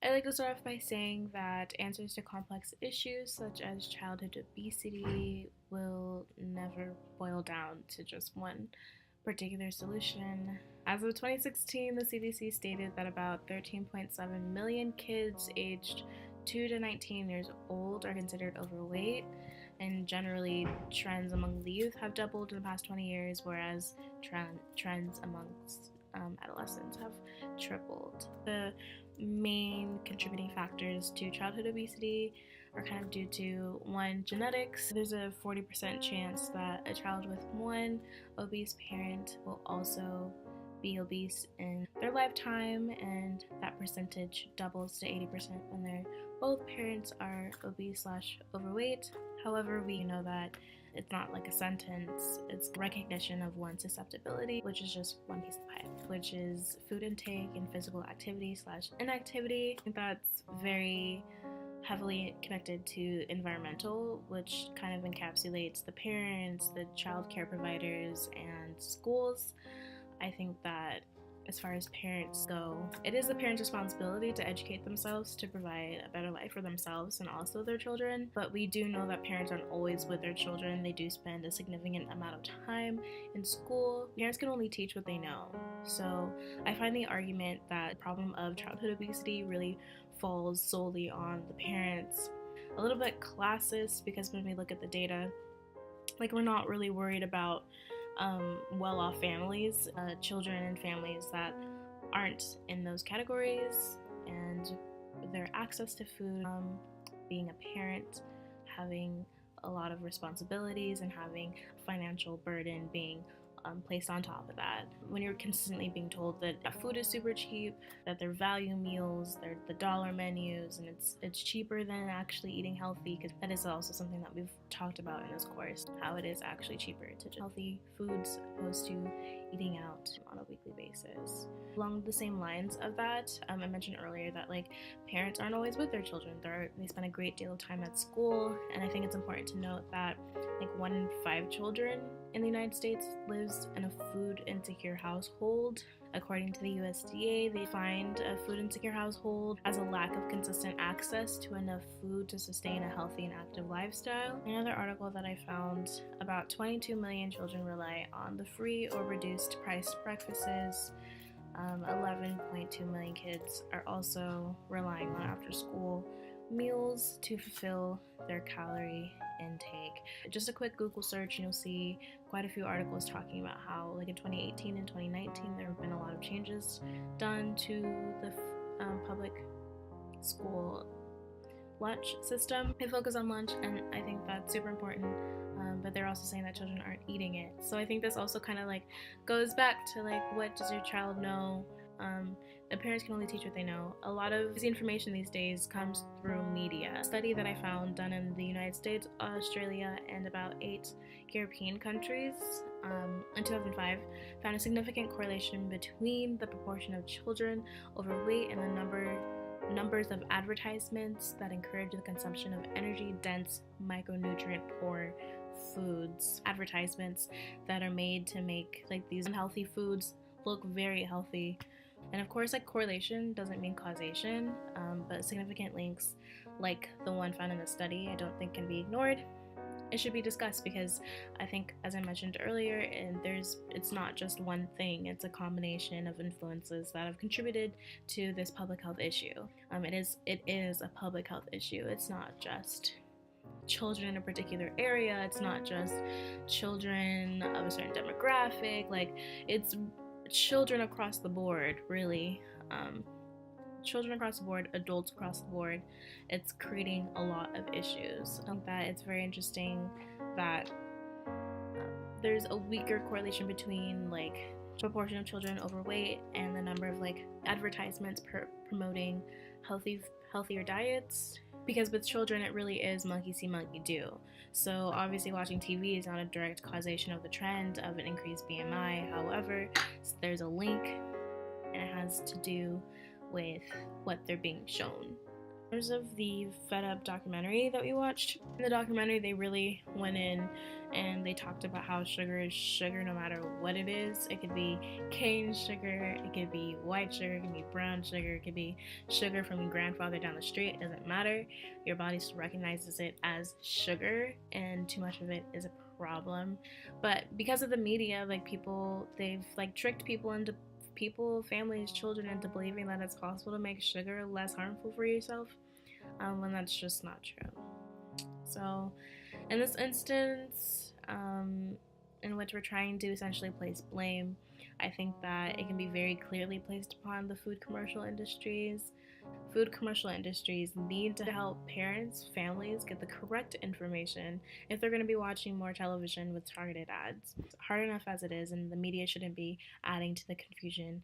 I'd like to start off by saying that answers to complex issues such as childhood obesity will never boil down to just one particular solution. As of 2016, the CDC stated that about 13.7 million kids aged 2 to 19 years old are considered overweight, and generally trends among the youth have doubled in the past 20 years, whereas trends amongst adolescents have tripled. The main contributing factors to childhood obesity are kind of due to one, genetics. There's a 40% chance that a child with one obese parent will also be obese in their lifetime, and that percentage doubles to 80% when both parents are obese/overweight. However, we know that it's not like a sentence, it's recognition of one's susceptibility, which is just one piece of pie, which is food intake and physical activity/inactivity. I think that's very heavily connected to environmental, which kind of encapsulates the parents, the child care providers, and schools. I think that as far as parents go, it is the parents' responsibility to educate themselves to provide a better life for themselves and also their children. But we do know that parents aren't always with their children. They do spend a significant amount of time in school. Parents can only teach what they know. So I find the argument that the problem of childhood obesity really falls solely on the parents a little bit classist, because when we look at the data, like, we're not really worried about well-off families, children and families that aren't in those categories, and their access to food, being a parent, having a lot of responsibilities and having financial burden being placed on top of that. When you're consistently being told that food is super cheap, that they're value meals, they're the dollar menus, and it's cheaper than actually eating healthy, because that is also something that we've talked about in this course, how it is actually cheaper to just healthy foods opposed to eating out on a weekly basis. Along the same lines of that, I mentioned earlier that like parents aren't always with their children. They spend a great deal of time at school, and I think it's important to note that like 1 in 5 children in the United States lives in a food insecure household. According to the USDA, they find a food insecure household as a lack of consistent access to enough food to sustain a healthy and active lifestyle. Another article that I found, about 22 million children rely on the free or reduced price breakfasts. 11.2 million kids are also relying on after school meals to fulfill their calorie intake. Just a quick Google search and you'll see quite a few articles talking about how like in 2018 and 2019 there have been a lot of changes done to the public school lunch system. They focus on lunch, and I think that's super important, but they're also saying that children aren't eating it. So I think this also kind of like goes back to like, what does your child know? The parents can only teach what they know. A lot of the information these days comes through media. A study that I found done in the United States, Australia, and about 8 European countries in 2005 found a significant correlation between the proportion of children overweight and the numbers of advertisements that encourage the consumption of energy-dense, micronutrient-poor foods. Advertisements that are made to make like these unhealthy foods look very healthy. And of course, like, correlation doesn't mean causation, but significant links like the one found in the study I don't think can be ignored. It should be discussed because I think, as I mentioned earlier, and it's not just one thing, it's a combination of influences that have contributed to this public health issue. It is a public health issue. It's not just children in a particular area, it's not just children of a certain demographic, like it's children across the board, really. Children across the board, adults across the board. It's creating a lot of issues. I think that it's very interesting that there's a weaker correlation between like proportion of children overweight and the number of like advertisements promoting healthier diets, because with children it really is monkey see monkey do. So obviously watching TV is not a direct causation of the trend of an increased BMI. However, there's a link, and it has to do with what they're being shown. In terms of the Fed Up documentary that we watched, in the documentary they really went in and they talked about how sugar is sugar no matter what it is. It could be cane sugar, it could be white sugar, it could be brown sugar, it could be sugar from your grandfather down the street. It doesn't matter. Your body recognizes it as sugar, and too much of it is a problem. But because of the media, like people, they've like tricked people, families, children into believing that it's possible to make sugar less harmful for yourself, when that's just not true. So, in this instance, in which we're trying to essentially place blame, I think that it can be very clearly placed upon the food commercial industries. Food commercial industries need to help parents, families get the correct information if they're going to be watching more television with targeted ads. It's hard enough as it is, and the media shouldn't be adding to the confusion